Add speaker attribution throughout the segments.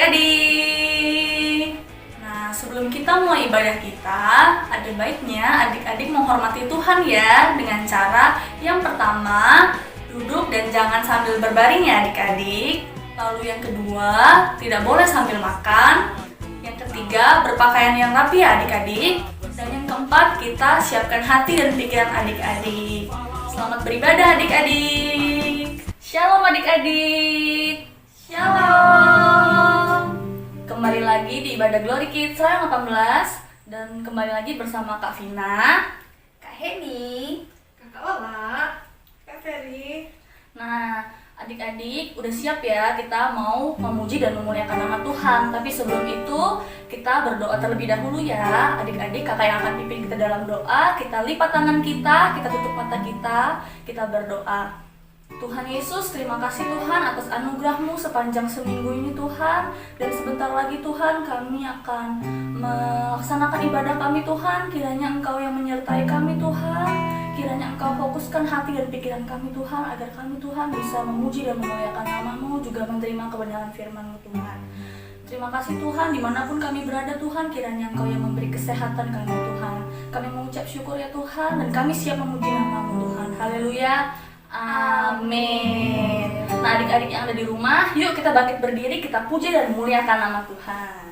Speaker 1: adik-adik. Nah, sebelum kita mulai ibadah kita, ada baiknya adik-adik menghormati Tuhan ya dengan cara yang pertama, duduk dan jangan sambil berbaring ya adik-adik. Lalu yang kedua, tidak boleh sambil makan. Yang ketiga, berpakaian yang rapi ya adik-adik. Dan yang keempat, kita siapkan hati dan pikiran adik-adik. Selamat beribadah adik-adik. Shalom adik-adik. Shalom. Kembali lagi di ibadah Glory Kids Sayang 18. Dan kembali lagi bersama Kak Vina, Kak Heni,
Speaker 2: Kakak Lala, Kak Ferry.
Speaker 1: Nah, adik-adik udah siap ya, kita mau memuji dan memuliakan nama Tuhan. Tapi sebelum itu kita berdoa terlebih dahulu ya adik-adik. Kakak yang akan pimpin kita dalam doa. Kita lipat tangan kita tutup mata kita berdoa. Tuhan Yesus, terima kasih Tuhan atas anugerah-Mu sepanjang seminggu ini Tuhan. Dan sebentar lagi Tuhan kami akan melaksanakan ibadah kami Tuhan. Kiranya Engkau yang menyertai kami Tuhan. Kiranya Engkau fokuskan hati dan pikiran kami Tuhan, agar kami Tuhan bisa memuji dan memuliakan nama-Mu, juga menerima kebenaran firman-Mu Tuhan. Terima kasih Tuhan, dimanapun kami berada Tuhan, kiranya Engkau yang memberi kesehatan kami Tuhan. Kami mengucap syukur ya Tuhan, dan kami siap memuji nama-Mu Tuhan. Haleluya, amin. Nah adik-adik yang ada di rumah, yuk kita bangkit berdiri, kita puji dan muliakan nama Tuhan.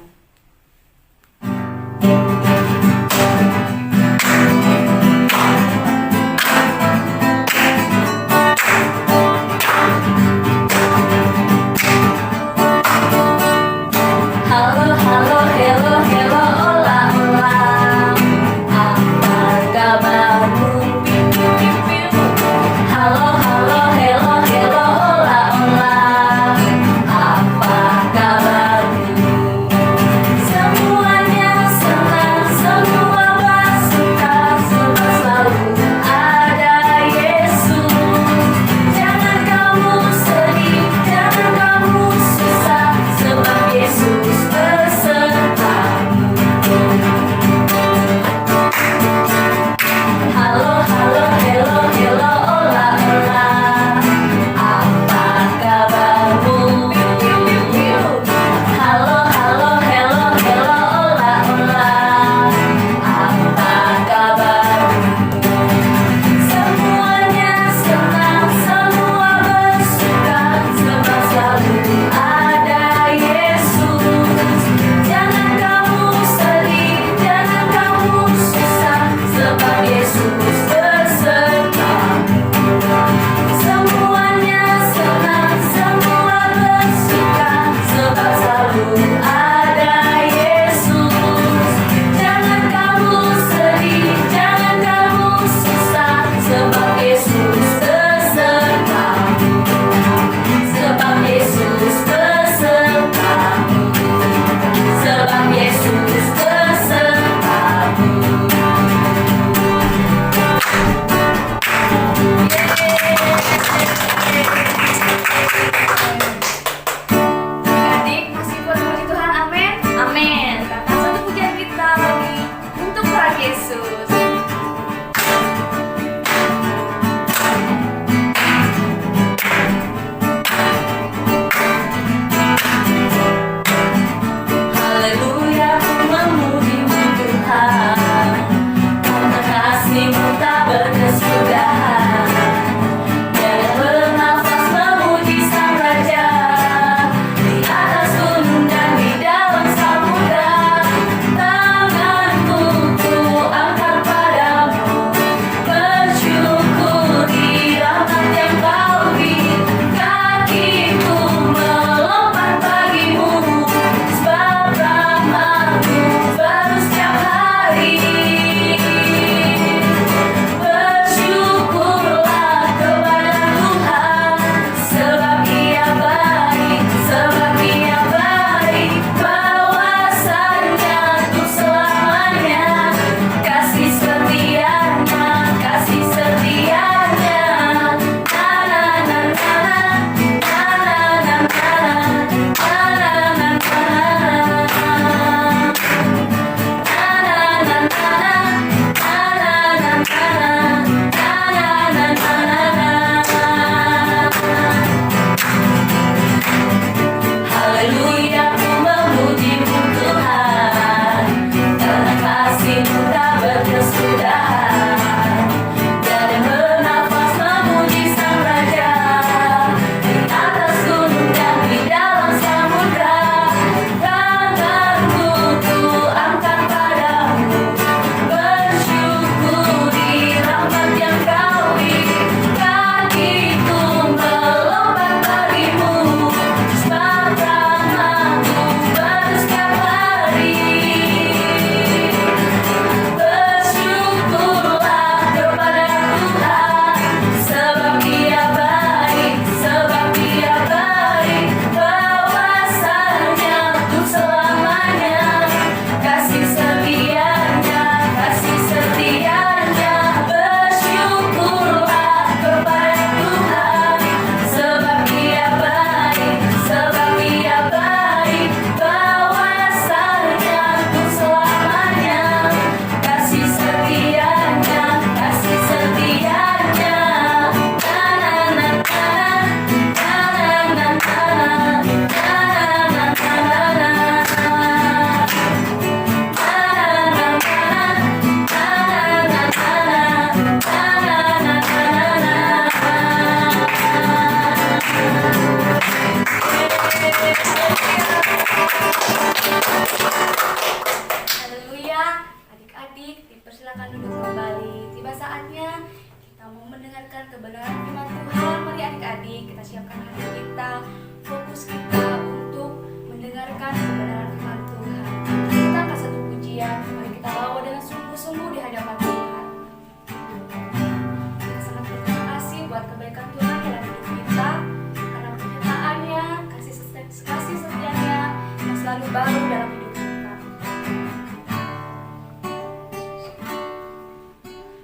Speaker 1: hari baru dalam hidup kita.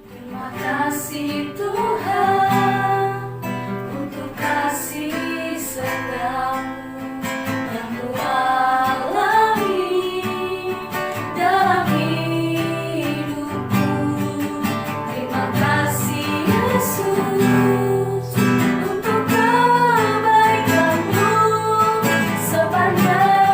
Speaker 1: Terima kasih Tuhan untuk kasih serta-Mu yang Ku alami dalam hidupku. Terima kasih Yesus untuk kebaikan-Mu sepanjang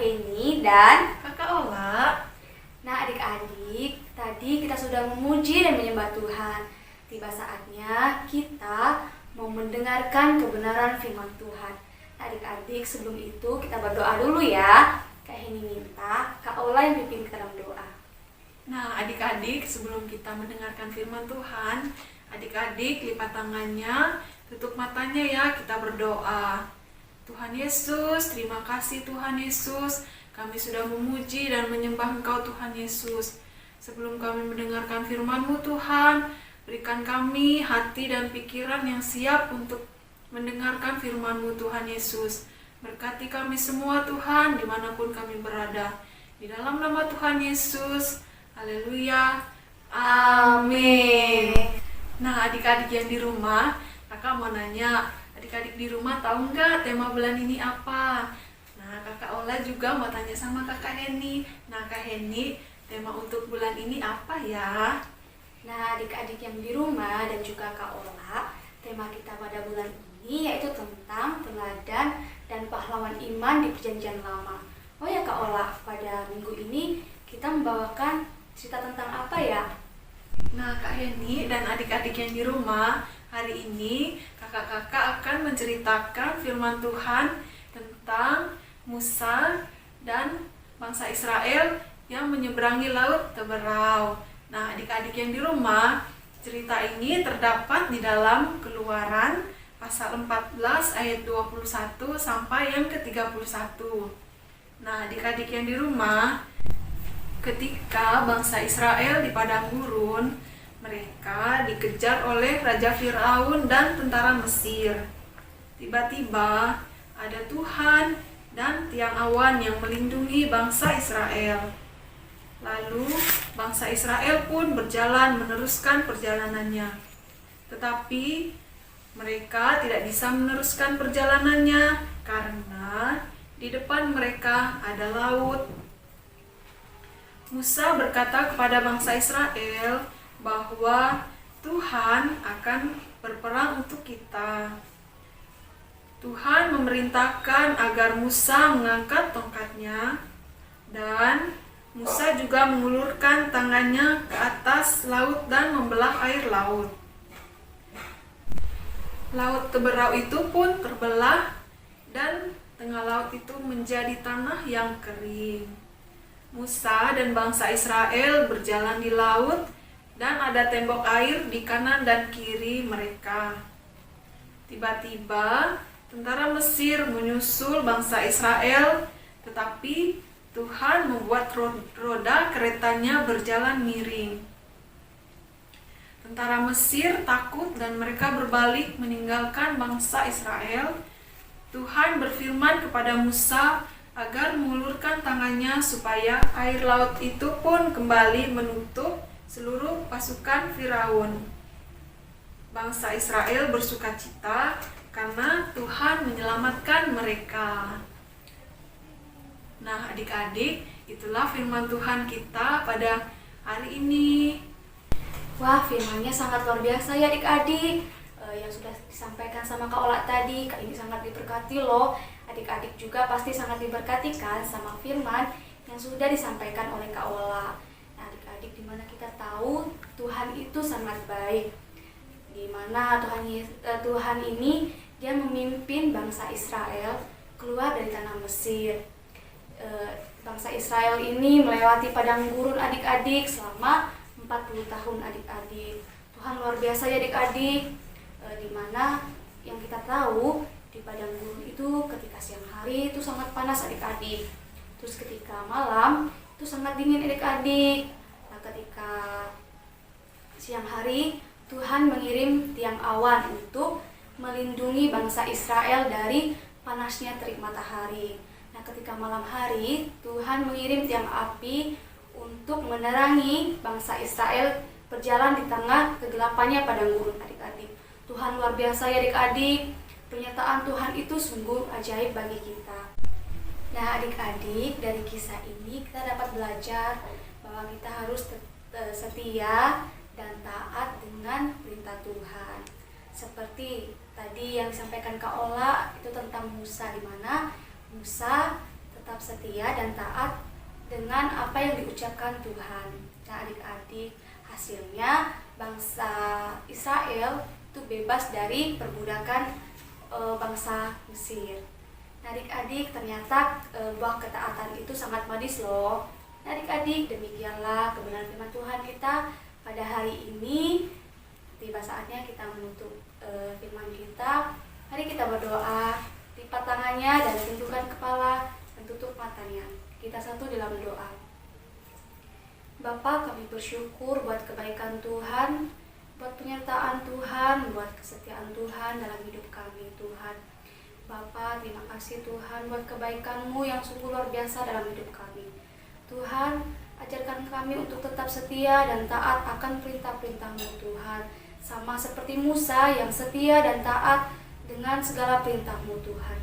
Speaker 3: Heni dan
Speaker 2: Kakak Ola.
Speaker 3: Nah adik-adik, tadi kita sudah memuji dan menyembah Tuhan. Tiba saatnya kita mau mendengarkan kebenaran firman Tuhan. Nah, adik-adik, sebelum itu kita berdoa dulu ya. Kak Heni minta Kak Ola yang pimpin kita dalam doa.
Speaker 2: Nah, adik-adik, sebelum kita mendengarkan firman Tuhan, adik-adik lipat tangannya, tutup matanya ya, kita berdoa. Tuhan Yesus, terima kasih Tuhan Yesus, kami sudah memuji dan menyembah Engkau Tuhan Yesus. Sebelum kami mendengarkan firman-Mu Tuhan, berikan kami hati dan pikiran yang siap untuk mendengarkan firman-Mu Tuhan Yesus. Berkati kami semua Tuhan, dimanapun kami berada. Di dalam nama Tuhan Yesus, haleluya, amin. Nah, adik-adik yang di rumah, kakak mau nanya, adik-adik di rumah tahu nggak tema bulan ini apa? Nah, kakak Ola juga mau tanya sama kakak Heni. Nah, Kak Heni, tema untuk bulan ini apa ya?
Speaker 3: Nah adik-adik yang di rumah dan juga Kak Ola, tema kita pada bulan ini yaitu tentang teladan dan pahlawan iman di Perjanjian Lama. Oh ya Kak Ola, pada minggu ini kita membawakan cerita tentang apa ya?
Speaker 2: Nah, Kak Heni dan adik-adik yang di rumah, hari ini kakak-kakak akan menceritakan firman Tuhan tentang Musa dan bangsa Israel yang menyeberangi laut Teberau. Nah, adik-adik yang di rumah, cerita ini terdapat di dalam Keluaran pasal 14 ayat 21 sampai yang ke-31. Nah, adik-adik yang di rumah, ketika bangsa Israel di padang gurun, mereka dikejar oleh Raja Firaun dan tentara Mesir. Tiba-tiba ada Tuhan dan tiang awan yang melindungi bangsa Israel. Lalu bangsa Israel pun berjalan meneruskan perjalanannya. Tetapi mereka tidak bisa meneruskan perjalanannya karena di depan mereka ada laut. Musa berkata kepada bangsa Israel bahwa Tuhan akan berperang untuk kita. Tuhan memerintahkan agar Musa mengangkat tongkatnya dan Musa juga mengulurkan tangannya ke atas laut dan membelah air laut. Laut Teberau itu pun terbelah dan tengah laut itu menjadi tanah yang kering. Musa dan bangsa Israel berjalan di laut dan ada tembok air di kanan dan kiri mereka. Tiba-tiba tentara Mesir menyusul bangsa Israel, tetapi Tuhan membuat roda keretanya berjalan miring. Tentara Mesir takut dan mereka berbalik meninggalkan bangsa Israel. Tuhan berfirman kepada Musa agar mengulurkan tangannya supaya air laut itu pun kembali menutup seluruh pasukan Firaun. Bangsa Israel bersukacita karena Tuhan menyelamatkan mereka. Nah, adik-adik, itulah firman Tuhan kita pada hari ini.
Speaker 3: Wah, firmannya sangat luar biasa ya adik-adik. Yang sudah disampaikan sama Kak Ola tadi, Kak ini sangat diberkati loh. Adik-adik juga pasti sangat diberkati kan sama firman yang sudah disampaikan oleh Kak Ola. Nah, adik-adik, dimana kita tahu Tuhan itu sangat baik. Dimana Tuhan ini dia memimpin bangsa Israel keluar dari tanah Mesir. Bangsa Israel ini melewati padang gurun adik-adik selama 40 tahun adik-adik. Tuhan luar biasa ya adik-adik. Dimana yang kita tahu di padang gurun itu ketika siang hari itu sangat panas adik-adik. Terus ketika malam itu sangat dingin adik-adik. Nah, ketika siang hari Tuhan mengirim tiang awan untuk melindungi bangsa Israel dari panasnya terik matahari. Nah, ketika malam hari, Tuhan mengirim tiang api untuk menerangi bangsa Israel berjalan di tengah kegelapannya padang gurun adik-adik. Tuhan luar biasa ya adik-adik. Pernyataan Tuhan itu sungguh ajaib bagi kita. Nah, adik-adik, dari kisah ini kita dapat belajar bahwa kita harus setia dan taat dengan perintah Tuhan. Seperti tadi yang disampaikan Kak Ola itu tentang Musa, di mana Musa tetap setia dan taat dengan apa yang diucapkan Tuhan. Nah adik-adik, hasilnya bangsa Israel itu bebas dari perbudakan bangsa Mesir. Nah adik-adik, ternyata buah ketaatan itu sangat manis loh. Nah adik-adik, demikianlah kebenaran firman Tuhan kita pada hari ini. Tiba saatnya kita menutup firman kita. Mari kita berdoa, lipat tangannya dan tundukkan kepala dan tutup matanya. Kita satu dalam doa. Bapa, kami bersyukur buat kebaikan Tuhan, buat penyertaan Tuhan, buat kesetiaan Tuhan dalam hidup kami Tuhan. Bapa, terima kasih Tuhan buat kebaikan-Mu yang sungguh luar biasa dalam hidup kami. Tuhan, ajarkan kami untuk tetap setia dan taat akan perintah-perintah-Mu Tuhan. Sama seperti Musa yang setia dan taat dengan segala perintah-Mu Tuhan.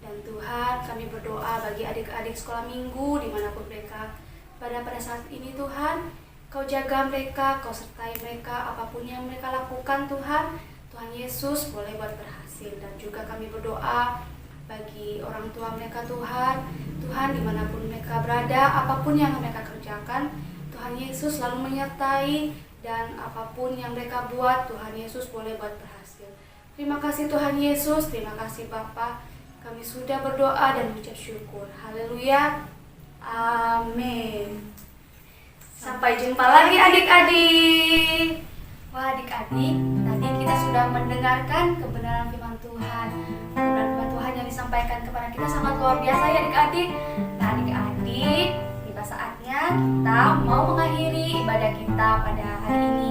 Speaker 3: Dan Tuhan, kami berdoa bagi adik-adik sekolah minggu dimanapun mereka pada saat ini Tuhan. Kau jaga mereka, Kau sertai mereka, apapun yang mereka lakukan Tuhan. Tuhan Yesus boleh buat berhasil. Dan juga kami berdoa bagi orang tua mereka Tuhan. Tuhan, dimanapun mereka berada, apapun yang mereka kerjakan, Tuhan Yesus selalu menyertai. Dan apapun yang mereka buat, Tuhan Yesus boleh buat berhasil. Terima kasih Tuhan Yesus, terima kasih Bapa. Kami sudah berdoa dan mengucap syukur. Haleluya. Amin. Sampai jumpa lagi adik-adik. Wah adik-adik, tadi kita sudah mendengarkan kebenaran firman Tuhan. Kebenaran firman Tuhan yang disampaikan kepada kita sangat luar biasa ya adik-adik. Nah adik-adik, tiba saatnya kita mau mengakhiri ibadah kita pada hari ini.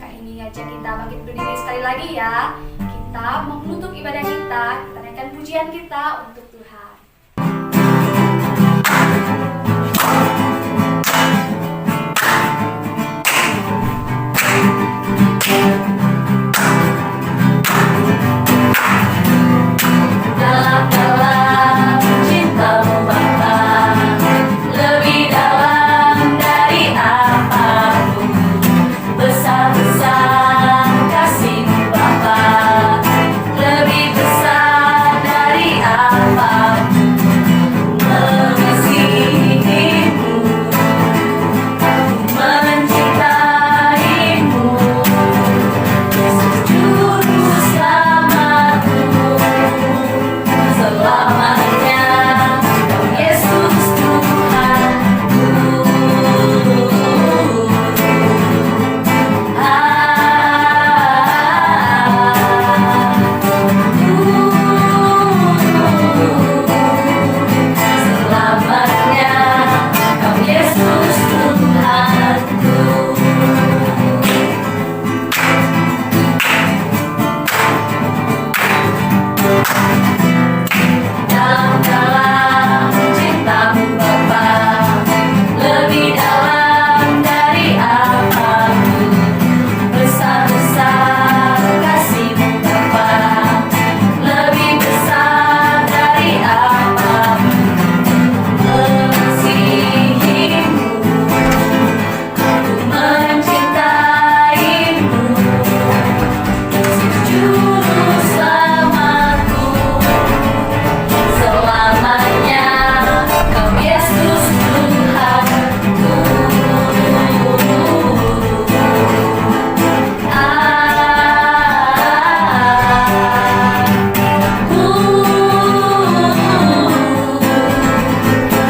Speaker 3: Kali ini aja kita bangkit berdiri sekali lagi ya. Kita mau menutup ibadah kita naikkan pujian kita untuk Tuhan.
Speaker 1: Dalam-dalam cinta-Mu Bapa, lebih dalam dari apapun, besar-besar kasih-Mu Bapa, lebih besar dari apapun, mengasihi-Mu, mencintaimu, Yesus Juru Selamatku. Selamanya Kau Yesus Tuhanku. Selamanya Kau Yesus Tuhanku. Dalam-dalam cinta-Mu Bapa, lebih dalam dari apapun, besar-besar kasih-Mu Bapa, lebih besar dari apapun, mengasihi-Mu, aku mencintaimu, Yesus Juru Selamatku. Selamanya Kau Yesus Tuhanku.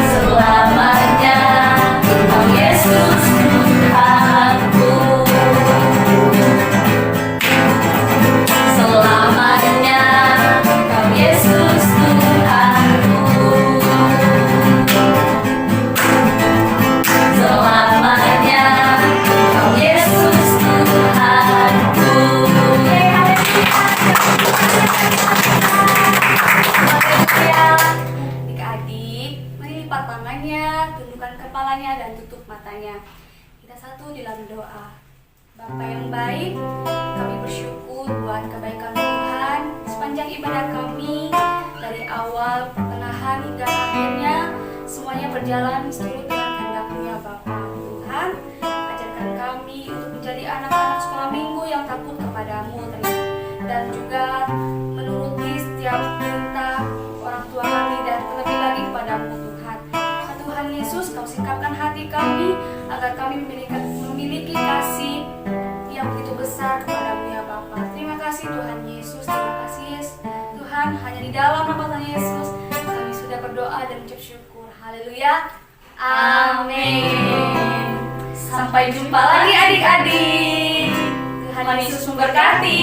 Speaker 1: Selamanya Kau Yesus Tuhanku. Selamanya Kau Yesus Tuhanku. Selamanya Kau Yesus Tuhanku.
Speaker 3: Haleluya. Adik-adik, mari lipat tangannya, tundukkan kepalanya dan tutup matanya. Kita satu dalam doa. Bapa yang baik, kami bersyukur buat kebaikan Tuhan sepanjang ibadah kami dari awal, pertengahan hingga akhirnya semuanya berjalan seturut dengan kehendak-Mu ya Bapa. Tuhan, ajarkan kami untuk menjadi anak-anak sekolah minggu yang takut kepadamu dan juga menuruti setiap perintah orang tua kami dan terlebih lagi kepadamu Tuhan. berdoa dan ucap syukur. Haleluya.
Speaker 1: Amin. Sampai jumpa lagi adik-adik. Tuhan Yesus memberkati.